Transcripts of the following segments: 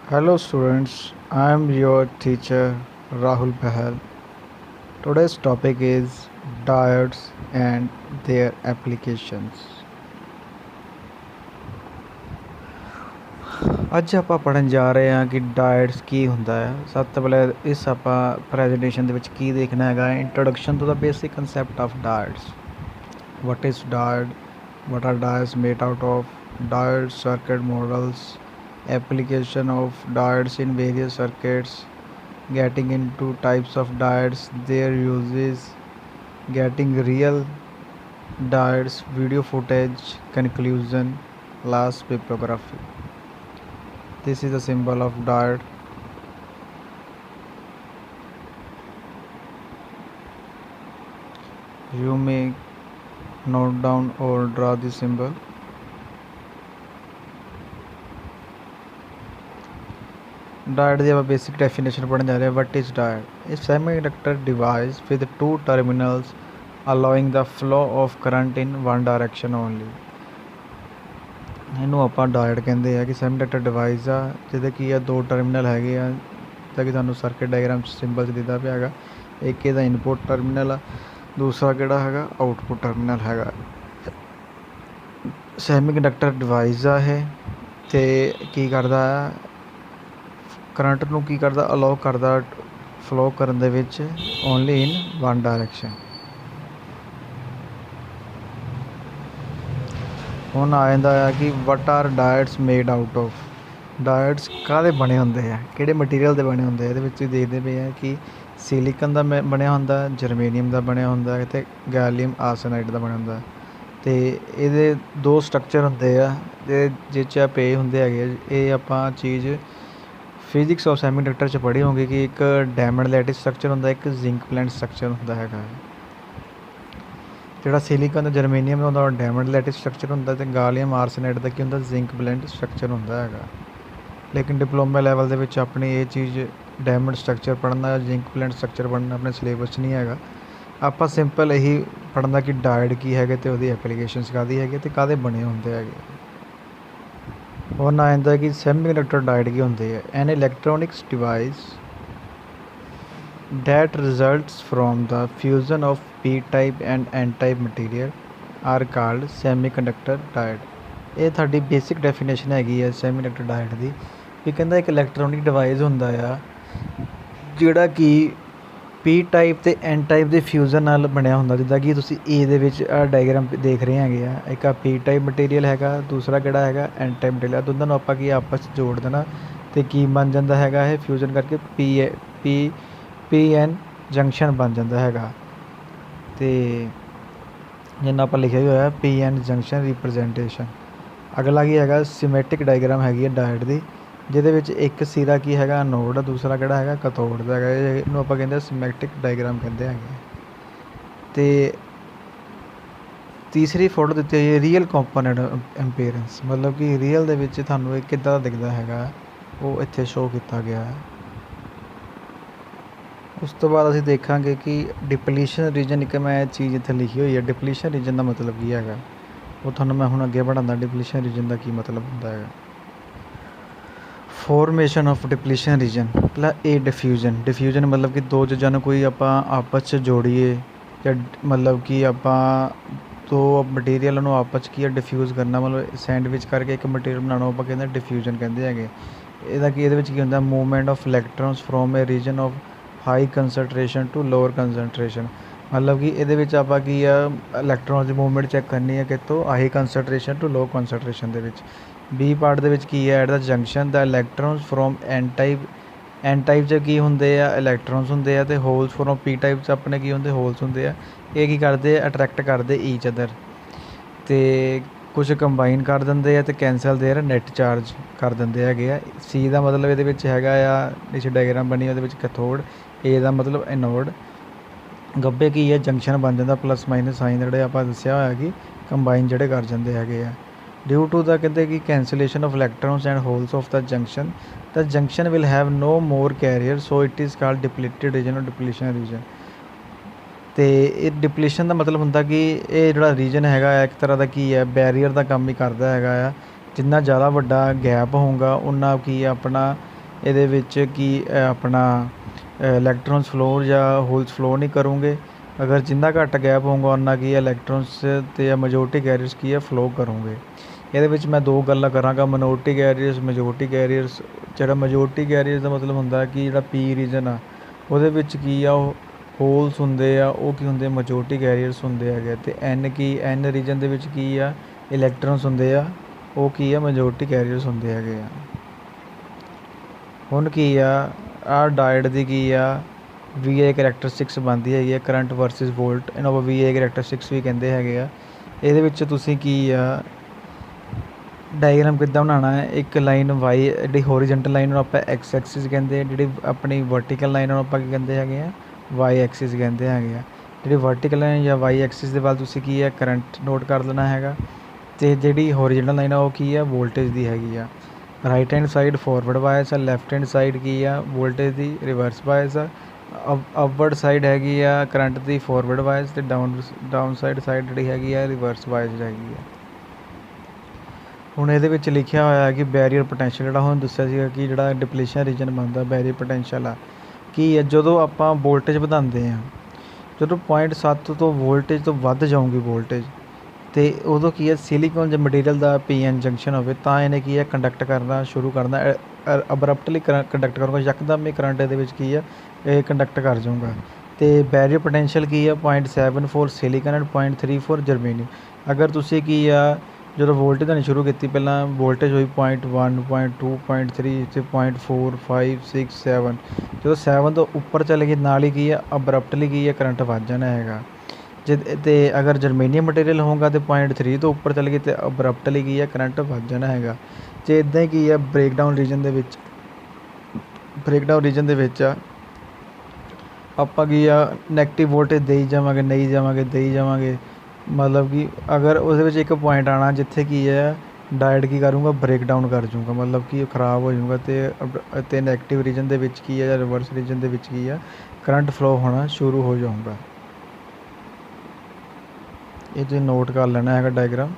Hello students, I am your teacher Rahul Bahal. Today's topic is diodes and their applications. ਅੱਜ ਆਪਾਂ ਪੜ੍ਹਨ ਜਾ ਰਹੇ ਹਾਂ ਕਿ ਡਾਇਟਸ ਕੀ ਹੁੰਦਾ ਹੈ। ਸਭ ਤੋਂ ਪਹਿਲਾਂ ਇਸ ਆਪਾਂ ਪ੍ਰੈਜੈਂਟੇਸ਼ਨ ਦੇ ਵਿੱਚ ਕੀ ਦੇਖਣਾ ਹੈਗਾ, ਇੰਟਰੋਡਕਸ਼ਨ ਟੂ ਦਾ basic concept of diodes. What is diode? What are diodes made out of? Diode circuit models, application of diodes in various circuits, getting into types of diodes, their uses, getting real diodes, video footage, conclusion, last bibliography. This is the symbol of diode. You may note down or draw the symbol. Diode ਦੀ ਆਪਾਂ basic definition ਪੜ੍ਹਨ ਜਾ ਰਹੇ ਹਾਂ। What is diode? A semiconductor device with two terminals allowing the flow of current in one direction only. ਇਹਨੂੰ ਆਪਾਂ diode ਕਹਿੰਦੇ ਆ ਕਿ ਸੈਮੀਕੰਡਕਟਰ ਡਿਵਾਈਸ ਆ ਜਿਹਦੇ ਕੀ ਆ ਦੋ ਟਰਮੀਨਲ ਹੈਗੇ ਆ, ਜਿੱਦਾਂ ਕਿ ਤੁਹਾਨੂੰ ਸਰਕਟ ਡਾਇਗਰਾਮ ਸਿੰਬਲ 'ਚ ਦਿਖਦਾ ਪਿਆ ਹੈਗਾ। ਇੱਕ ਇਹਦਾ ਇਨਪੁਟ ਟਰਮੀਨਲ ਆ, ਦੂਸਰਾ ਕਿਹੜਾ ਹੈਗਾ ਆਊਟਪੁੱਟ ਟਰਮੀਨਲ ਹੈਗਾ। ਸੈਮੀਕੰਡਕਟਰ ਡਿਵਾਈਸ ਆ ਇਹ, ਅਤੇ ਕੀ ਕਰਦਾ ਆ ਕਰੰਟ ਨੂੰ ਕੀ ਕਰਦਾ ਅਲਾਓ ਕਰਦਾ ਫਲੋ ਕਰਨ ਦੇ ਵਿੱਚ ਓਨਲੀ ਇਨ ਵਨ ਡਾਇਰੈਕਸ਼ਨ। ਹੁਣ ਆ ਜਾਂਦਾ ਆ ਕਿ what are diets made out of. Diets ਕਾਹਦੇ ਬਣੇ ਹੁੰਦੇ ਆ, ਕਿਹੜੇ ਮਟੀਰੀਅਲ ਦੇ ਬਣੇ ਹੁੰਦੇ ਆ। ਇਹਦੇ ਵਿੱਚ ਤੁਸੀਂ ਦੇਖਦੇ ਪਏ ਆ ਕਿ ਸਿਲੀਕਨ ਦਾ ਬਣਿਆ ਹੁੰਦਾ, ਜਰਮੇਨੀਅਮ ਦਾ ਬਣਿਆ ਹੁੰਦਾ ਅਤੇ ਗੈਲੀਅਮ ਆਰਸੇਨਾਈਡ ਦਾ ਬਣਿਆ ਹੁੰਦਾ। ਅਤੇ ਇਹਦੇ ਦੋ ਸਟਰਕਚਰ ਹੁੰਦੇ ਆ ਅਤੇ ਜਿਹ 'ਚ ਪਏ ਹੁੰਦੇ ਹੈਗੇ। ਇਹ ਆਪਾਂ ਚੀਜ਼ ਫਿਜ਼ਿਕਸ ਆਫ ਸੈਮੀਕੰਡਕਟਰ 'ਚ ਪੜ੍ਹੀ ਹੋਊਗੀ ਕਿ ਇੱਕ ਡਾਇਮੰਡ ਲੈਟਿਸ ਸਟਰਕਚਰ ਹੁੰਦਾ, ਇੱਕ ਜ਼ਿੰਕ ਪਲੈਂਟ ਸਟਰਕਚਰ ਹੁੰਦਾ ਹੈਗਾ। ਜਿਹੜਾ ਸਿਲੀਕਨ ਦਾ ਜਰਮੇਨੀਅਮ ਦਾ ਹੁੰਦਾ ਉਹ ਡਾਇਮੰਡ ਲੈਟਿਸ ਸਟਰਕਚਰ ਹੁੰਦਾ, ਅਤੇ ਗਾਲੀਅਮ ਆਰਸੇਨਾਈਡ ਦਾ ਕੀ ਹੁੰਦਾ ਜ਼ਿੰਕ ਬਲੈਂਡ ਸਟਰਕਚਰ ਹੁੰਦਾ ਹੈਗਾ। ਲੇਕਿਨ ਡਿਪਲੋਮਾ ਲੈਵਲ ਦੇ ਵਿੱਚ ਆਪਣੀ ਇਹ ਚੀਜ਼ ਡਾਇਮੰਡ ਸਟਰਕਚਰ ਪੜ੍ਹਨਾ, ਜ਼ਿੰਕ ਬਲੈਂਡ ਸਟਰਕਚਰ ਪੜ੍ਹਨਾ ਆਪਣੇ ਸਿਲੇਬਸ 'ਚ ਨਹੀਂ ਹੈਗਾ। ਆਪਾਂ ਸਿੰਪਲ ਇਹੀ ਪੜ੍ਹਨਾ ਕਿ ਡਾਇਡ ਕੀ ਹੈਗੇ ਅਤੇ ਉਹਦੀ ਐਪਲੀਕੇਸ਼ਨਸ ਕਾਹਦੀ ਹੈਗੀ ਅਤੇ ਕਾਹਦੇ ਬਣੇ ਹੁੰਦੇ ਹੈਗੇ। ਹੁਣ ਆ ਜਾਂਦਾ ਕਿ ਸੈਮੀਕੰਡਕਟਰ ਡਾਇਡ ਕੀ ਹੁੰਦੇ ਆ। An electronics device that results from the fusion of p-type and n-type material are called semiconductor diode. ਇਹ ਤੁਹਾਡੀ ਬੇਸਿਕ ਡੈਫੀਨੇਸ਼ਨ ਹੈਗੀ ਹੈ ਸੈਮੀਕੰਡਕਟਰ ਡਾਇਡ ਦੀ। ਵੀ ਕਹਿੰਦਾ ਇੱਕ ਇਲੈਕਟ੍ਰੋਨਿਕ ਡਿਵਾਈਸ ਹੁੰਦਾ ਆ ਜਿਹੜਾ ਕਿ ਪੀ ਟਾਈਪ ਅਤੇ ਐਨ ਟਾਈਪ ਦੇ ਫਿਊਜ਼ਨ ਨਾਲ ਬਣਿਆ ਹੁੰਦਾ। ਜਿੱਦਾਂ ਕਿ ਤੁਸੀਂ ਏ ਦੇ ਵਿੱਚ ਡਾਇਗਰਾਮ ਦੇਖ ਰਹੇ ਹੈਗੇ ਆ, ਇੱਕ ਆ ਪੀ ਟਾਈਪ ਮਟੀਰੀਅਲ ਹੈਗਾ, ਦੂਸਰਾ ਕਿਹੜਾ ਹੈਗਾ ਐਨ ਟਾਈਪ ਮਟੀਰੀਅਲ। ਦੋਨਾਂ ਨੂੰ ਆਪਾਂ ਕੀ ਆਪਸ 'ਚ ਜੋੜ ਦੇਣਾ ਅਤੇ ਕੀ ਬਣ ਜਾਂਦਾ ਹੈਗਾ ਇਹ ਫਿਊਜ਼ਨ ਕਰਕੇ ਪੀ ਐਨ ਜੰਕਸ਼ਨ ਬਣ ਜਾਂਦਾ ਹੈਗਾ। ਅਤੇ ਜਿੰਨਾ ਆਪਾਂ ਲਿਖਿਆ ਵੀ ਹੋਇਆ ਪੀ ਐਨ ਜੰਕਸ਼ਨ ਰਿਪਰਜੈਂਟੇਸ਼ਨ। ਅਗਲਾ ਕੀ ਹੈਗਾ ਸੀਮੈਟਿਕ ਡਾਇਗਰਾਮ ਹੈਗੀ ਹੈ ਡਾਇਡ ਦੀ, ਜਿਹਦੇ ਵਿੱਚ ਇੱਕ ਸਿਰਾ ਕੀ ਹੈਗਾ ਅਨੋਡ, ਦੂਸਰਾ ਕਿਹੜਾ ਹੈਗਾ ਕਥੋਡ ਦਾ ਹੈਗਾ। ਇਹਨੂੰ ਆਪਾਂ ਕਹਿੰਦੇ ਸੀਮੈਟਿਕ ਡਾਇਗਰਾਮ ਕਹਿੰਦੇ ਹੈਗੇ। ਅਤੇ ਤੀਸਰੀ ਫੋਟੋ ਦਿੱਤੀ ਹੋਈ ਹੈ ਰੀਅਲ ਕੰਪੋਨੈਂਟ ਇੰਪੀਡੈਂਸ, ਮਤਲਬ ਕਿ ਰੀਅਲ ਦੇ ਵਿੱਚ ਤੁਹਾਨੂੰ ਇਹ ਕਿੱਦਾਂ ਦਿਖਦਾ ਹੈਗਾ ਉਹ ਇੱਥੇ ਸ਼ੋਅ ਕੀਤਾ ਗਿਆ ਹੈ। ਉਸ ਤੋਂ ਬਾਅਦ ਅਸੀਂ ਦੇਖਾਂਗੇ ਕਿ ਡਿਪਲੀਸ਼ਨ ਰੀਜਨ, ਇੱਕ ਮੈਂ ਚੀਜ਼ ਇੱਥੇ ਲਿਖੀ ਹੋਈ ਹੈ ਡਿਪਲੀਸ਼ਨ ਰੀਜਨ ਦਾ ਮਤਲਬ ਕੀ ਹੈਗਾ, ਉਹ ਤੁਹਾਨੂੰ ਮੈਂ ਹੁਣ ਅੱਗੇ ਪੜ੍ਹਾਉਂਦਾ ਡਿਪਲੀਸ਼ਨ ਰੀਜਨ ਦਾ ਕੀ ਮਤਲਬ ਹੁੰਦਾ ਹੈਗਾ। Formation of depletion region. ਪਹਿਲਾਂ ਇਹ ਡਿਫਿਊਜ਼ਨ ਮਤਲਬ ਕਿ ਦੋ ਚੀਜ਼ਾਂ ਨੂੰ ਕੋਈ ਆਪਾਂ ਆਪਸ 'ਚ ਜੋੜੀਏ, ਜਾਂ ਮਤਲਬ ਕਿ ਆਪਾਂ ਦੋ ਮਟੀਰੀਅਲ ਨੂੰ ਆਪਸ 'ਚ ਕੀ ਹੈ ਡਿਫਿਊਜ਼ ਕਰਨਾ, ਮਤਲਬ ਸੈਂਡਵਿਚ ਕਰਕੇ ਇੱਕ ਮਟੀਰੀਅਲ ਬਣਾਉਣਾ ਆਪਾਂ ਕਹਿੰਦੇ ਡਿਫਿਊਜ਼ਨ ਕਹਿੰਦੇ ਹੈਗੇ। ਇਹਦੇ ਵਿੱਚ ਕੀ ਹੁੰਦਾ movement of electrons from a region of high concentration to lower concentration. ਮਤਲਬ ਕਿ ਇਹਦੇ ਵਿੱਚ ਆਪਾਂ ਕੀ ਆ ਇਲੈਕਟ੍ਰੋਨਸ ਦੀ ਮੂਵਮੈਂਟ ਚੈੱਕ ਕਰਨੀ ਹੈ ਕਿਤੋਂ ਹਾਈ ਕੰਸਨਟ੍ਰੇਸ਼ਨ ਟੂ ਲੋਅ ਕੰਸਨਟ੍ਰੇਸ਼ਨ ਦੇ ਵਿੱਚ। ਬੀ ਪਾਰਟ ਦੇ ਵਿੱਚ ਕੀ ਹੈ at the junction the electrons from N type 'ਚ ਕੀ ਹੁੰਦੇ ਆ ਇਲੈਕਟ੍ਰੋਨਸ ਹੁੰਦੇ ਆ, ਅਤੇ ਹੋਲਸ ਫਰੋਮ ਪੀ ਟਾਈਪ 'ਚ ਆਪਣੇ ਕੀ ਹੁੰਦੇ ਹੋਲਸ ਹੁੰਦੇ ਆ। ਇਹ ਕੀ ਕਰਦੇ ਅਟਰੈਕਟ ਕਰਦੇ ਈਚ ਅਦਰ, ਅਤੇ ਕੁਛ ਕੰਬਾਈਨ ਕਰ ਦਿੰਦੇ ਆ ਅਤੇ ਕੈਂਸਲ ਦੇਅਰ ਨੈਟ ਚਾਰਜ ਕਰ ਦਿੰਦੇ ਹੈਗੇ ਆ। ਸੀ ਦਾ ਮਤਲਬ ਇਹਦੇ ਵਿੱਚ ਹੈਗਾ ਆ, ਇਸ ਡਾਇਗਰਾਮ ਬਣੀ ਉਹਦੇ ਵਿੱਚ ਕੈਥੋਡ, ਏ ਦਾ ਮਤਲਬ ਐਨੋਡ, ਗੱਬੇ ਕੀ ਹੈ ਜੰਕਸ਼ਨ ਬਣ ਜਾਂਦਾ ਪਲੱਸ ਮਾਈਨਸ ਸਾਈਨ ਜਿਹੜੇ ਆਪਾਂ ਦੱਸਿਆ ਹੋਇਆ ਕਿ ਕੰਬਾਈਨ ਜਿਹੜੇ ਕਰ ਜਾਂਦੇ ਹੈਗੇ ਆ। ਡਿਊ ਟੂ ਦਾ ਕਹਿੰਦੇ ਕਿ cancellation of electrons and holes of the junction will have no more carrier, so it is called depleted region or depletion region. ਅਤੇ ਇਹ ਡਿਪਲੀਸ਼ਨ ਦਾ ਮਤਲਬ ਹੁੰਦਾ ਕਿ ਇਹ ਜਿਹੜਾ ਰੀਜਨ ਹੈਗਾ ਇੱਕ ਤਰ੍ਹਾਂ ਦਾ ਕੀ ਹੈ ਬੈਰੀਅਰ ਦਾ ਕੰਮ ਹੀ ਕਰਦਾ ਹੈਗਾ ਆ। ਜਿੰਨਾ ਜ਼ਿਆਦਾ ਵੱਡਾ ਗੈਪ ਹੋਊਗਾ ਉਨਾ ਕੀ ਆਪਣਾ ਇਹਦੇ ਵਿੱਚ ਕੀ ਆਪਣਾ ਇਲੈਕਟ੍ਰੋਨਸ ਫਲੋ ਜਾਂ ਹੋਲਸ ਫਲੋ ਨਹੀਂ ਕਰੂੰਗੇ। ਅਗਰ ਜਿੰਨਾ ਘੱਟ ਗੈਪ ਹੋਊਗਾ ਉਨਾ ਕੀ ਹੈ ਇਲੈਕਟ੍ਰੋਨਸ ਅਤੇ ਮੈਜੋਰਟੀ ਕੈਰੀਅਰਸ ਕੀ ਹੈ ਫਲੋ ਕਰੂੰਗੇ। ਇਹਦੇ ਵਿੱਚ ਮੈਂ ਦੋ ਗੱਲਾਂ ਕਰਾਂਗਾ, ਮਿਨੋਰਟੀ ਕੈਰੀਅਰਸ, ਮੈਜੋਰਟੀ ਕੈਰੀਅਰਸ। ਜਿਹੜਾ ਮੈਜੋਰਟੀ ਕੈਰੀਅਰਸ ਦਾ ਮਤਲਬ ਹੁੰਦਾ ਕਿ ਜਿਹੜਾ ਪੀ ਰੀਜਨ ਆ ਉਹਦੇ ਵਿੱਚ ਕੀ ਆ ਉਹ ਹੋਲਸ ਹੁੰਦੇ ਆ, ਉਹ ਕੀ ਹੁੰਦੇ ਮੈਜੋਰਟੀ ਕੈਰੀਅਰਸ ਹੁੰਦੇ ਹੈਗੇ। ਅਤੇ ਐਨ ਰੀਜਨ ਦੇ ਵਿੱਚ ਕੀ ਆ ਇਲੈਕਟ੍ਰੋਨਸ ਹੁੰਦੇ ਆ, ਉਹ ਕੀ ਆ ਮੈਜੋਰਟੀ ਕੈਰੀਅਰਸ ਹੁੰਦੇ ਹੈਗੇ ਆ। ਹੁਣ ਕੀ ਆ ਡਾਇਡ ਦੀ ਕੀ ਆ ਵੀ ਏ ਕਰੈਕਟਰਿਸਟਿਕਸ ਬਣਦੀ ਹੈਗੀ ਆ, ਕਰੰਟ ਵਰਸਿਸ ਵੋਲਟ, ਇਹਨੂੰ ਆਪਾਂ ਵੀ ਏ ਕਰੈਕਟਰਿਸਟਿਕਸ ਵੀ ਕਹਿੰਦੇ ਹੈਗੇ ਆ। ਇਹਦੇ ਵਿੱਚ ਤੁਸੀਂ ਕੀ ਆ ਡਾਇਗਰਾਮ ਕਿੱਦਾਂ ਬਣਾਉਣਾ ਹੈ, ਇੱਕ ਲਾਈਨ ਵਾਈ ਜਿਹੜੀ ਹੋਰੀਜੈਂਟਲ ਲਾਈਨ ਨੂੰ ਆਪਾਂ ਐਕਸ ਐਕਸਿਸ ਕਹਿੰਦੇ ਆ, ਜਿਹੜੀ ਆਪਣੀ ਵਰਟੀਕਲ ਲਾਈਨ ਨੂੰ ਆਪਾਂ ਕੀ ਕਹਿੰਦੇ ਹੈਗੇ ਆ ਵਾਈ ਐਕਸਿਸ ਕਹਿੰਦੇ ਹੈਗੇ ਆ। ਜਿਹੜੀ ਵਰਟੀਕਲ ਲਾਈਨ ਜਾਂ ਵਾਈ ਐਕਸਿਸ ਦੇ ਵੱਲ ਤੁਸੀਂ ਕੀ ਹੈ ਕਰੰਟ ਨੋਟ ਕਰ ਲੈਣਾ ਹੈਗਾ, ਅਤੇ ਜਿਹੜੀ ਹੋਰੀਜੈਂਟਲ ਲਾਈਨ ਆ ਉਹ ਕੀ ਆ ਵੋਲਟੇਜ ਦੀ ਹੈਗੀ ਆ। ਰਾਈਟ ਹੈਂਡ ਸਾਈਡ ਫੋਰਵਰਡ ਬਾਇਸ ਆ, ਲੈਫਟ ਹੈਂਡ ਸਾਈਡ ਕੀ ਆ ਵੋਲਟੇਜ ਦੀ ਰਿਵਰਸ ਬਾਇਸ ਆ। ਅਪਵਰਡ ਸਾਈਡ ਹੈਗੀ ਆ ਕਰੰਟ ਦੀ ਫੋਰਵਰਡ ਬਾਇਸ, ਅਤੇ ਡਾਊਨ ਸਾਈਡ ਜਿਹੜੀ ਹੈਗੀ ਆ ਰਿਵਰਸ ਬਾਇਸ ਹੈਗੀ ਆ। ਹੁਣ ਇਹਦੇ ਵਿੱਚ ਲਿਖਿਆ ਹੋਇਆ ਕਿ ਬੈਰੀਅਰ ਪੋਟੈਂਸ਼ੀਅਲ ਜਿਹੜਾ ਹੁਣ ਦੱਸਿਆ ਸੀਗਾ ਕਿ ਜਿਹੜਾ ਡਿਪਲੀਸ਼ਨ ਰੀਜਨ ਬਣਦਾ ਬੈਰੀਅਰ ਪੋਟੈਂਸ਼ੀਅਲ ਆ ਕੀ ਹੈ, ਜਦੋਂ ਆਪਾਂ ਵੋਲਟੇਜ ਵਧਾਉਂਦੇ ਹਾਂ, ਜਦੋਂ 0.7 ਤੋਂ ਵੋਲਟੇਜ ਤੋਂ ਵੱਧ ਜਾਊਗੀ ਵੋਲਟੇਜ, ਅਤੇ ਉਦੋਂ ਕੀ ਹੈ ਸਿਲੀਕੋਨ ਜਾਂ ਮਟੀਰੀਅਲ ਦਾ PN ਜੰਕਸ਼ਨ ਹੋਵੇ ਤਾਂ ਇਹਨੇ ਕੀ ਹੈ ਕੰਡਕਟ ਕਰਨਾ ਸ਼ੁਰੂ ਕਰਨਾ, ਅਬਰਪਟਲੀ ਕੰਡਕਟ ਕਰੂਗਾ, ਯਕਦਮ ਇਹ ਕਰੰਟ ਇਹਦੇ ਵਿੱਚ ਕੀ ਹੈ ਇਹ ਕੰਡਕਟ ਕਰ ਜਾਊਗਾ। ਅਤੇ ਬੈਰੀਅਰ ਪੋਟੈਂਸ਼ੀਅਲ ਕੀ ਆ 0.74 ਸਿਲੀਕਨ ਐਂਡ 0.34 ਜਰਮੇਨੀਅਮ। ਅਗਰ ਤੁਸੀਂ ਕੀ ਆ ਜਦੋਂ ਵੋਲਟੇਜ ਦੇਣੀ ਸ਼ੁਰੂ ਕੀਤੀ, ਪਹਿਲਾਂ ਵੋਲਟੇਜ ਹੋਈ 0.1 0.2 0.3 ਅਤੇ 0.4 5 6 7, ਜਦੋਂ 7 ਤੋਂ ਉੱਪਰ ਚਲੇ ਗਏ ਨਾਲ ਹੀ ਕੀ ਹੈ ਅਬਰਪਟਲੀ ਕੀ ਹੈ ਕਰੰਟ ਵੱਧ ਜਾਣਾ ਹੈਗਾ। ਅਤੇ ਅਗਰ ਜਰਮੇਨੀਅਮ ਮਟੀਰੀਅਲ ਹੋਊਗਾ ਅਤੇ 0.3 ਤੋਂ ਉੱਪਰ ਚਲੇ ਗਏ ਅਤੇ ਅਬਰਪਟਲੀ ਕੀ ਹੈ ਕਰੰਟ ਵੱਧ ਜਾਣਾ ਹੈਗਾ। ਅਤੇ ਇੱਦਾਂ ਹੀ ਕੀ ਹੈ ਬ੍ਰੇਕਡਾਊਨ ਰੀਜਨ ਦੇ ਵਿੱਚ ਆਪਾਂ ਕੀ ਆ ਨੈਗੇਟਿਵ ਵੋਲਟੇਜ ਦੇਈ ਜਾਵਾਂਗੇ, ਮਤਲਬ ਕਿ ਅਗਰ ਉਹਦੇ ਵਿੱਚ ਇੱਕ ਪੁਆਇੰਟ ਆਉਣਾ ਜਿੱਥੇ ਕੀ ਹੈ ਡਾਇਡ ਕੀ ਕਰੂੰਗਾ ਬ੍ਰੇਕਡਾਊਨ ਕਰ ਜੂੰਗਾ, ਮਤਲਬ ਕਿ ਉਹ ਖ਼ਰਾਬ ਹੋ ਜਾਊਗਾ, ਅਤੇ ਨੈਗੇਟਿਵ ਰੀਜਨ ਦੇ ਵਿੱਚ ਕੀ ਹੈ ਜਾਂ ਰਿਵਰਸ ਰੀਜਨ ਦੇ ਵਿੱਚ ਕੀ ਆ ਕਰੰਟ ਫਲੋ ਹੋਣਾ ਸ਼ੁਰੂ ਹੋ ਜਾਊਗਾ। ਇਹ ਤੁਸੀਂ ਨੋਟ ਕਰ ਲੈਣਾ ਹੈਗਾ ਡਾਇਗਰਾਮ।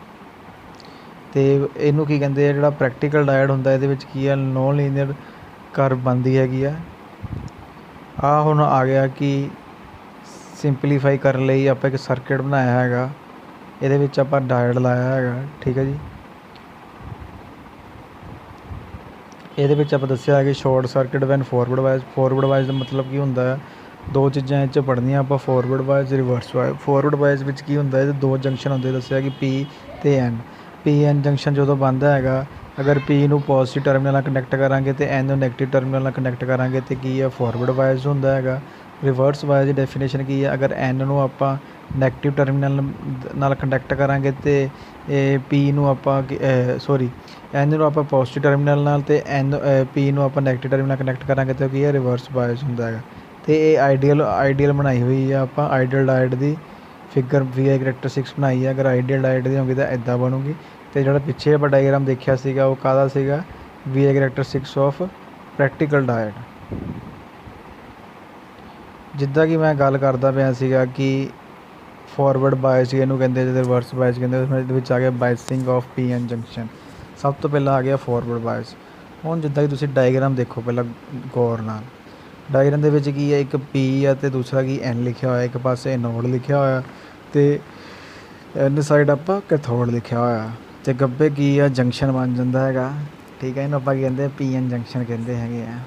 ਅਤੇ ਇਹਨੂੰ ਕੀ ਕਹਿੰਦੇ ਆ ਜਿਹੜਾ ਪ੍ਰੈਕਟੀਕਲ ਡਾਇਡ ਹੁੰਦਾ ਇਹਦੇ ਵਿੱਚ ਕੀ ਆ ਨੋਨ ਲੀਨੀਅਰ ਕਰਵ ਬਣਦੀ ਹੈਗੀ ਆ। ਆਹ ਹੁਣ ਆ ਗਿਆ ਕਿ ਸਿੰਪਲੀਫਾਈ ਕਰਨ ਲਈ ਆਪਾਂ ਇੱਕ ਸਰਕਿਟ ਬਣਾਇਆ ਹੈਗਾ, ਇਹਦੇ ਵਿੱਚ ਆਪਾਂ ਡਾਇਡ ਲਾਇਆ ਹੈਗਾ, ਠੀਕ ਹੈ ਜੀ। ਇਹਦੇ ਵਿੱਚ ਆਪਾਂ ਦੱਸਿਆ ਹੈ ਕਿ short circuit when forward bias ਦਾ ਮਤਲਬ ਕੀ ਹੁੰਦਾ ਹੈ, ਦੋ ਚੀਜ਼ਾਂ ਇਹ 'ਚ ਪੜ੍ਹਨੀਆਂ ਆਪਾਂ forward bias reverse bias. Forward bias ਵਿੱਚ ਕੀ ਹੁੰਦਾ ਇਹਦੇ ਦੋ ਜੰਕਸ਼ਨ ਹੁੰਦੇ, ਦੱਸਿਆ ਕਿ P ਅਤੇ N। PN ਜੰਕਸ਼ਨ ਜਦੋਂ ਬਣਦਾ ਹੈਗਾ, ਅਗਰ P ਨੂੰ ਪੋਜ਼ੀਟਿਵ ਟਰਮੀਨਲ ਨਾਲ ਕਨੈਕਟ ਕਰਾਂਗੇ ਅਤੇ N ਨੂੰ ਨੈਗੇਟਿਵ ਟਰਮੀਨਲ ਨਾਲ ਕਨੈਕਟ ਕਰਾਂਗੇ ਅਤੇ ਕੀ ਹੈ ਫੋਰਵਰਡ ਵਾਇਸ ਹੁੰਦਾ ਹੈਗਾ। ਰਿਵਰਸ ਵਾਇਸ ਦੀ ਡੈਫੀਨੇਸ਼ਨ ਕੀ ਹੈ, ਅਗਰ N ਨੂੰ ਆਪਾਂ ਨੈਗੇਟਿਵ ਟਰਮੀਨਲ ਨਾਲ ਕੰਡਕਟ ਕਰਾਂਗੇ ਅਤੇ P ਨੂੰ ਆਪਾਂ N ਨੂੰ ਆਪਾਂ ਪੋਜ਼ੀਟਿਵ ਟਰਮੀਨਲ ਨਾਲ ਅਤੇ P ਨੂੰ ਆਪਾਂ ਨੈਗੇਟਿਵ ਟਰਮੀਨਲ ਨਾਲ ਕਨੈਕਟ ਕਰਾਂਗੇ ਅਤੇ ਕੀ ਹੈ ਰਿਵਰਸ ਬਾਇਸ ਹੁੰਦਾ ਹੈਗਾ। ਅਤੇ ਇਹ ਆਈਡੀਅਲ ਬਣਾਈ ਹੋਈ ਆ ਆਪਾਂ ਆਈਡੀਅਲ ਡਾਇਡ ਦੀ ਫਿਗਰ VI ਕਰੈਕਟਰਿਸਟਿਕਸ ਬਣਾਈ ਹੈ। ਅਗਰ ਆਈਡੀਅਲ ਡਾਇਡ ਦੀ ਹੋਊਗੀ ਤਾਂ ਇੱਦਾਂ ਬਣੂਗੀ, ਅਤੇ ਜਿਹੜਾ ਪਿੱਛੇ ਆਪਾਂ ਡਾਇਗਰਾਮ ਦੇਖਿਆ ਸੀਗਾ ਉਹ ਕਾਹਦਾ ਸੀਗਾ VI ਕਰੈਕਟਰਿਸਟਿਕਸ ਆਫ ਪ੍ਰੈਕਟੀਕਲ ਡਾਇਡ। ਜਿੱਦਾਂ ਕਿ ਮੈਂ ਗੱਲ ਕਰਦਾ ਪਿਆ ਸੀਗਾ ਕਿ ਫੋਰਵਰਡ ਬਾਇਸ ਇਹਨੂੰ ਕਹਿੰਦੇ ਜਾਂ ਰਿਵਰਸ ਬਾਇਸ ਕਹਿੰਦੇ, ਇਹਦੇ ਵਿੱਚ ਆ ਗਿਆ ਬਾਇਸਿੰਗ ਆਫ PN ਜੰਕਸ਼ਨ। ਸਭ ਤੋਂ ਪਹਿਲਾਂ ਆ ਗਿਆ ਫੋਰਵਰਡ ਬਾਇਸ। ਹੁਣ ਜਿੱਦਾਂ ਕਿ ਤੁਸੀਂ ਡਾਇਗਰਾਮ ਦੇਖੋ ਪਹਿਲਾਂ ਗੌਰ ਨਾਲ, ਡਾਇਗਰਾਮ ਦੇ ਵਿੱਚ ਕੀ ਹੈ ਇੱਕ P ਆ ਅਤੇ ਦੂਸਰਾ ਕੀ N ਲਿਖਿਆ ਹੋਇਆ, ਇੱਕ ਪਾਸੇ ਐਨੋਡ ਲਿਖਿਆ ਹੋਇਆ ਅਤੇ N ਸਾਈਡ ਆਪਾਂ ਕੈਥੋਡ ਲਿਖਿਆ ਹੋਇਆ, ਅਤੇ ਗੱਬੇ ਕੀ ਆ ਜੰਕਸ਼ਨ ਬਣ ਜਾਂਦਾ ਹੈਗਾ, ਠੀਕ ਹੈ। ਇਹਨੂੰ ਆਪਾਂ ਕੀ ਕਹਿੰਦੇ PN ਜੰਕਸ਼ਨ ਕਹਿੰਦੇ ਹੈਗੇ ਆ।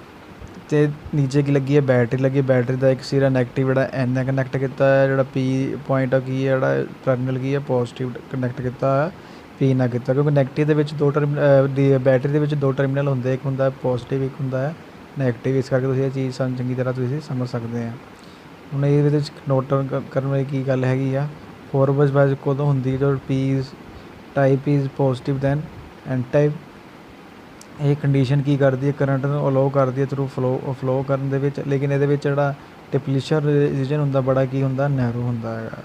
ਅਤੇ ਨੀਚੇ ਕੀ ਲੱਗੀ ਹੈ ਬੈਟਰੀ ਲੱਗੀ, ਬੈਟਰੀ ਦਾ ਇੱਕ ਸਿਰਾ ਨੈਗੇਟਿਵ ਜਿਹੜਾ N ਨੇ ਕਨੈਕਟ ਕੀਤਾ ਹੈ, ਜਿਹੜਾ P ਪੁਆਇੰਟ ਆ ਕੀ ਹੈ ਜਿਹੜਾ ਟਰਮੀਨਲ ਕੀ ਹੈ ਪੋਜ਼ੀਟਿਵ ਕਨੈਕਟ ਕੀਤਾ ਹੈ P ਨਾਲ ਕੀਤਾ, ਕਿਉਂਕਿ ਨੈਗੇਟਿਵ ਦੇ ਵਿੱਚ ਬੈਟਰੀ ਦੇ ਵਿੱਚ ਦੋ ਟਰਮੀਨਲ ਹੁੰਦੇ, ਇੱਕ ਹੁੰਦਾ ਪੋਜ਼ੀਟਿਵ ਇੱਕ ਹੁੰਦਾ ਹੈ ਨੈਗੇਟਿਵ। ਇਸ ਕਰਕੇ ਤੁਸੀਂ ਇਹ ਚੀਜ਼ ਚੰਗੀ ਤਰ੍ਹਾਂ ਤੁਸੀਂ ਸਮਝ ਸਕਦੇ ਆ। ਹੁਣ ਇਹਦੇ ਵਿੱਚ ਨੋਟ ਕਰਨ ਵਾਲੀ ਕੀ ਗੱਲ ਹੈਗੀ ਆ, ਫੋਰਵਰਡ ਬਾਇਸ ਕਦੋਂ ਹੁੰਦੀ ਜਦੋਂ P type is positive than N type. ਇਹ ਕੰਡੀਸ਼ਨ ਕੀ ਕਰਦੀ ਹੈ ਕਰੰਟ ਨੂੰ ਅਲਾਓ ਕਰਦੀ ਹੈ ਥਰੂ ਫਲੋ ਕਰਨ ਦੇ ਵਿੱਚ, ਲੇਕਿਨ ਇਹਦੇ ਵਿੱਚ ਜਿਹੜਾ ਡਿਪਲੀਸ਼ਨ ਰੀਜਨ ਹੁੰਦਾ ਬੜਾ ਕੀ ਹੁੰਦਾ ਨੈਰੋ ਹੁੰਦਾ ਹੈਗਾ।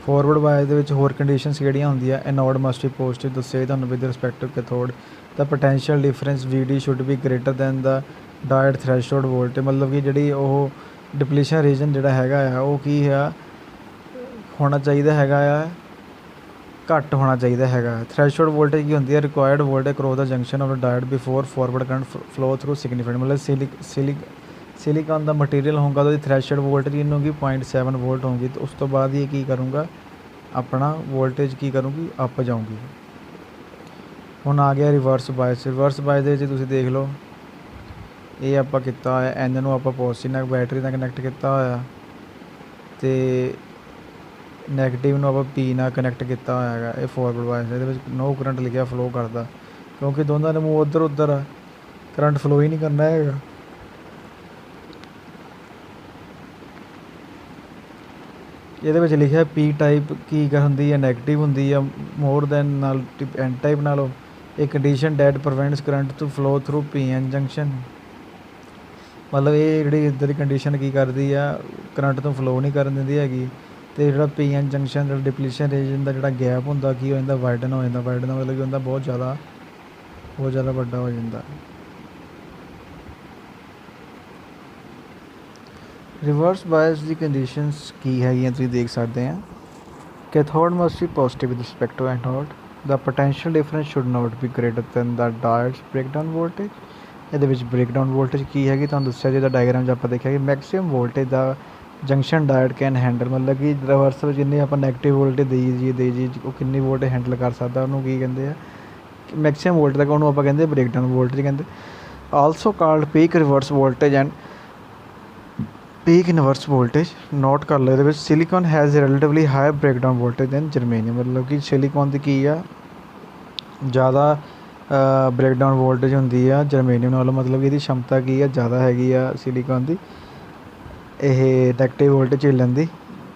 ਫੋਰਵਰਡ ਬਾਇਸ ਦੇ ਵਿੱਚ ਹੋਰ ਕੰਡੀਸ਼ਨਸ ਕਿਹੜੀਆਂ ਹੁੰਦੀਆਂ, ਐਨੋਡ ਮਸਟ ਬੀ ਪੋਜ਼ੀਟਿਵ ਦੱਸਿਆ ਤੁਹਾਨੂੰ with respect to cathode, the potential difference VD should be greater than the diode threshold voltage. ਮਤਲਬ ਕਿ ਜਿਹੜੀ ਉਹ ਡਿਪਲੀਸ਼ਨ ਰੀਜਨ ਜਿਹੜਾ ਹੈਗਾ ਆ ਉਹ ਕੀ ਆ ਹੋਣਾ ਚਾਹੀਦਾ ਹੈਗਾ ਆ ਘੱਟ ਹੋਣਾ ਚਾਹੀਦਾ ਹੈਗਾ। ਥ੍ਰੈਸ਼ਹੋਲਡ ਵੋਲਟੇਜ ਕੀ ਹੁੰਦੀ ਹੈ? Required voltage across the junction of diode before forward current flow through significant. ਮਤਲਬ ਸਿਲੀਕਾਨ ਦਾ ਮਟੀਰੀਅਲ ਹੋਊਗਾ ਤਾਂ ਉਹਦੀ ਥ੍ਰੈਸ਼ਹੋਲਡ ਵੋਲਟੇਜ ਕਿੰਨੀ ਹੋਊਗੀ? 0.7 ਵੋਲਟ ਹੋਊਗੀ। ਤੇ ਉਸ ਤੋਂ ਬਾਅਦ ਇਹ ਕੀ ਕਰੂੰਗਾ, ਆਪਣਾ ਵੋਲਟੇਜ ਕੀ ਕਰੂੰਗੀ, ਅਪ ਜਾਊਂਗੀ। ਹੁਣ ਆ ਗਿਆ ਰਿਵਰਸ ਬਾਇਸ। ਰਿਵਰਸ ਬਾਇਸ ਦੇ ਵਿੱਚ ਤੁਸੀਂ ਦੇਖ ਲਓ, ਇਹ ਆਪਾਂ ਕੀਤਾ ਹੋਇਆ ਐਨ ਨੂੰ ਆਪਾਂ ਪੋਜ਼ਿਟਿਵ ਨਾਲ ਬੈਟਰੀ ਨਾਲ ਕਨੈਕਟ ਕੀਤਾ ਹੋਇਆ, ਅਤੇ ਨੈਗੇਟਿਵ ਨੂੰ ਆਪਾਂ ਪੀ ਨਾਲ ਕਨੈਕਟ ਕੀਤਾ ਹੋਇਆ ਹੈਗਾ। ਇਹ ਫੋਰਵਰਡ ਬਾਇਸ, ਇਹਦੇ ਵਿੱਚ ਨੋ ਕਰੰਟ ਲਿਖਿਆ ਫਲੋ ਕਰਦਾ, ਕਿਉਂਕਿ ਦੋਨਾਂ ਦੇ ਮੂੰਹ ਉੱਧਰ ਉੱਧਰ ਆ, ਕਰੰਟ ਫਲੋ ਹੀ ਨਹੀਂ ਕਰਨਾ ਹੈਗਾ। ਇਹਦੇ ਵਿੱਚ ਲਿਖਿਆ ਪੀ ਟਾਈਪ ਕੀ ਹੁੰਦੀ ਹੈ? ਨੈਗੇਟਿਵ ਹੁੰਦੀ ਆ ਮੋਰ ਦੈਨ ਨਾਲ ਐਨ ਟਾਈਪ ਨਾਲੋਂ। ਇਹ condition that prevents current to flow through P N junction. ਮਤਲਬ ਇਹ ਜਿਹੜੀ ਇੱਧਰ ਦੀ ਕੰਡੀਸ਼ਨ ਕੀ ਕਰਦੀ ਆ, ਕਰੰਟ ਤੋਂ ਫਲੋ ਨਹੀਂ ਕਰਨ ਦਿੰਦੀ ਹੈਗੀ। ਅਤੇ ਜਿਹੜਾ ਪੀ ਐਨ ਜੰਕਸ਼ਨ ਜਿਹੜਾ ਡਿਪਲੀਸ਼ਨ ਰੀਜਨ ਦਾ ਜਿਹੜਾ ਗੈਪ ਹੁੰਦਾ ਕੀ ਹੋ ਜਾਂਦਾ? ਵਾਈਡਨ ਹੋ ਜਾਂਦਾ। ਵਾਈਡਨ ਦਾ ਮਤਲਬ ਕੀ ਹੁੰਦਾ? ਬਹੁਤ ਜ਼ਿਆਦਾ ਵੱਡਾ ਹੋ ਜਾਂਦਾ। ਰਿਵਰਸ ਬਾਇਸ ਦੀ ਕੰਡੀਸ਼ਨਸ ਕੀ ਹੈਗੀਆਂ ਤੁਸੀਂ ਦੇਖ ਸਕਦੇ ਆ। Cathode must be positive with respect to anode. The potential difference should not be greater than the diode's breakdown voltage. ਇਹਦੇ ਵਿੱਚ ਬ੍ਰੇਕਡਾਊਨ ਵੋਲਟੇਜ ਕੀ ਹੈਗੀ ਤੁਹਾਨੂੰ ਦੱਸਿਆ, ਜਿਹਦਾ ਡਾਇਗਰਾਮ 'ਚ ਆਪਾਂ ਦੇਖਿਆ ਕਿ maximum voltage the junction diode can handle. ਮਤਲਬ ਕਿ ਰਿਵਰਸ ਵਿੱਚ ਜਿੰਨੇ ਆਪਾਂ ਨੈਗੇਟਿਵ ਵੋਲਟੇਜ ਦੇਈ ਜੀ ਉਹ ਕਿੰਨੀ ਵੋਲਟੇਜ ਹੈਂਡਲ ਕਰ ਸਕਦਾ, ਉਹਨੂੰ ਕੀ ਕਹਿੰਦੇ ਆ? ਮੈਕਸੀਮਮ ਵੋਲਟੇਜ ਤੱਕ ਉਹਨੂੰ ਆਪਾਂ ਕਹਿੰਦੇ ਬ੍ਰੇਕਡਾਊਨ ਵੋਲਟੇਜ ਕਹਿੰਦੇ। Also called peak reverse voltage and peak inverse voltage. Note ਕਰ ਲਓ ਇਹਦੇ ਵਿੱਚ silicon has relatively high breakdown voltage than germanium. ਮਤਲਬ ਕਿ ਸਿਲੀਕॉन ਦੀ ਕੀ ਆ, ਜ਼ਿਆਦਾ ਬ੍ਰੇਕਡਾਊਨ ਵੋਲਟੇਜ ਹੁੰਦੀ ਆ ਜਰਮੇਨੀਅਮ ਨਾਲੋਂ। ਮਤਲਬ ਇਹਦੀ क्षमता ਕੀ ਆ, ਜ਼ਿਆਦਾ ਹੈਗੀ ਆ ਸਿਲੀਕॉन ਦੀ ਇਹ ਨੈਗੇਟਿਵ ਵੋਲਟੇਜ ਝੇਲਣ ਦੀ।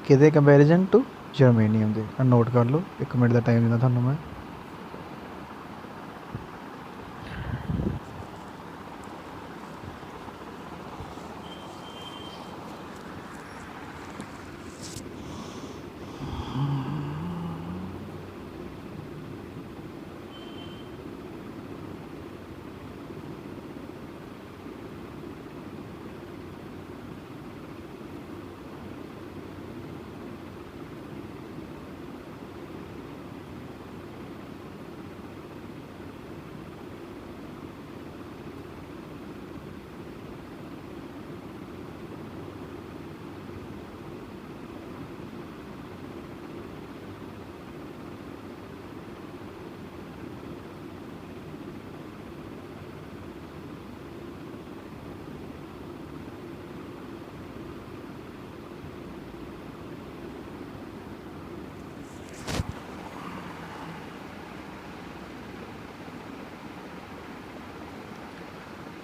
ਕਿਹਦੇ ਕੰਪੈਰੀਜ਼ਨ ਟੂ? ਜਰਮੇਨੀਅਮ ਦੇ। ਨੋਟ ਕਰ ਲਓ, 1 ਮਿੰਟ ਦਾ ਟਾਈਮ ਦਿੰਦਾ ਤੁਹਾਨੂੰ ਮੈਂ।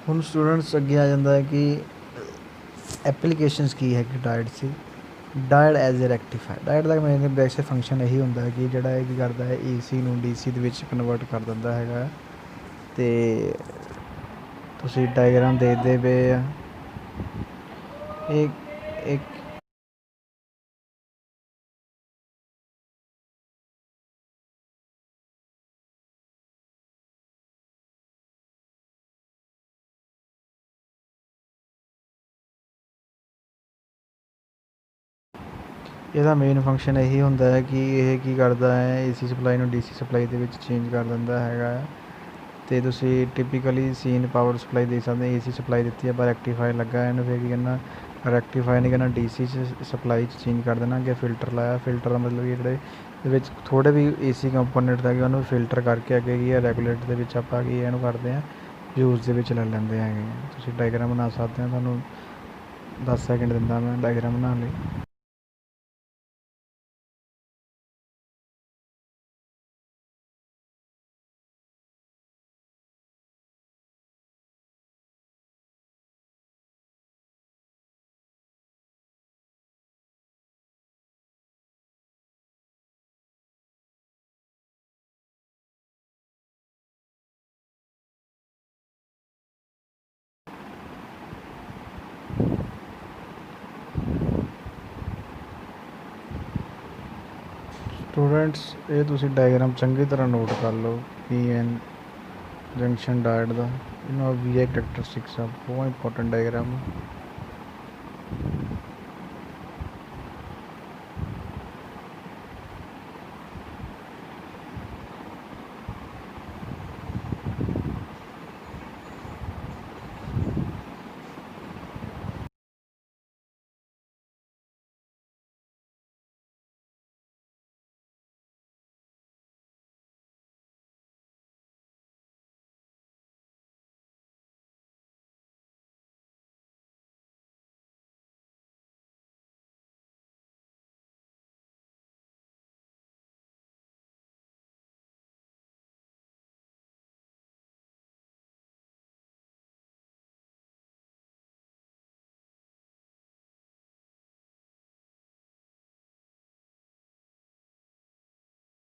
ਹੁਣ ਸਟੂਡੈਂਟਸ ਅੱਗੇ ਆ ਜਾਂਦਾ ਹੈ ਕਿ ਐਪਲੀਕੇਸ਼ਨਸ ਕੀ ਹੈ ਕਿ ਡਾਇਟ ਸੀ। Diode as a rectifier. Diode ਦਾ ਮੇਨ ਬੇਸਿਕ ਫੰਕਸ਼ਨ ਇਹੀ ਹੁੰਦਾ ਹੈ ਕਿ ਜਿਹੜਾ ਇਹ ਕੀ ਕਰਦਾ ਹੈ, ਏਸੀ ਨੂੰ ਡੀਸੀ ਦੇ ਵਿੱਚ ਕਨਵਰਟ ਕਰ ਦਿੰਦਾ ਹੈਗਾ। ਅਤੇ ਤੁਸੀਂ ਡਾਇਗਰਾਮ ਦੇਖਦੇ ਪਏ ਆ, ਇੱਕ ਇਹਦਾ ਮੇਨ ਫੰਕਸ਼ਨ ਇਹੀ ਹੁੰਦਾ ਹੈ ਕਿ ਇਹ ਕੀ ਕਰਦਾ ਹੈ, ਏਸੀ ਸਪਲਾਈ ਨੂੰ ਡੀਸੀ ਸਪਲਾਈ ਦੇ ਵਿੱਚ ਚੇਂਜ ਕਰ ਦਿੰਦਾ ਹੈਗਾ। ਅਤੇ ਤੁਸੀਂ ਟਿਪੀਕਲੀ ਸੀਨ ਪਾਵਰ ਸਪਲਾਈ ਦੇ ਸਕਦੇ। ਏਸੀ ਸਪਲਾਈ ਦਿੱਤੀ ਆਪਾਂ, ਰੈਕਟੀਫਾਇਰ ਲੱਗਾ, ਇਹਨੂੰ ਫਿਰ ਕੀ ਕਰਨਾ, ਰੈਕਟੀਫਾਇਰ ਨਹੀਂ ਕਰਨਾ, ਡੀਸੀ 'ਚ ਸਪਲਾਈ 'ਚ ਚੇਂਜ ਕਰ ਦੇਣਾ। ਅੱਗੇ ਫਿਲਟਰ ਲਾਇਆ, ਫਿਲਟਰ ਦਾ ਮਤਲਬ ਕਿ ਜਿਹੜੇ ਇਹਦੇ ਵਿੱਚ ਥੋੜ੍ਹੇ ਵੀ ਏਸੀ ਕੰਪੋਨੈਂਟ ਹੈਗੇ ਉਹਨੂੰ ਫਿਲਟਰ ਕਰਕੇ ਅੱਗੇ ਕੀ ਹੈ ਰੈਗੂਲੇਟਰ ਦੇ ਵਿੱਚ ਆਪਾਂ ਕੀ ਇਹਨੂੰ ਕਰਦੇ ਹਾਂ, ਯੂਜ਼ ਦੇ ਵਿੱਚ ਲੈ ਲੈਂਦੇ ਹੈਗੇ। ਤੁਸੀਂ ਡਾਇਗਰਾਮ ਬਣਾ ਸਕਦੇ ਹੋ, ਤੁਹਾਨੂੰ 10 ਸੈਕਿੰਡ ਦਿੰਦਾ ਮੈਂ ਡਾਇਗਰਾਮ ਬਣਾਉਣ ਲਈ। ਸਟੂਡੈਂਟਸ ਇਹ ਤੁਸੀਂ ਡਾਇਗਰਾਮ ਚੰਗੀ ਤਰ੍ਹਾਂ ਨੋਟ ਕਰ ਲਓ। ਪੀ ਐਨ ਜੰਕਸ਼ਨ ਡਾਇਟ ਦਾ, ਇਹਨੂੰ ਵੀ ਆਈ ਕਰੈਕਟਰਿਸਟਿਕਸ ਆ, ਬਹੁਤ ਇੰਪੋਰਟੈਂਟ ਡਾਇਗਰਾਮ।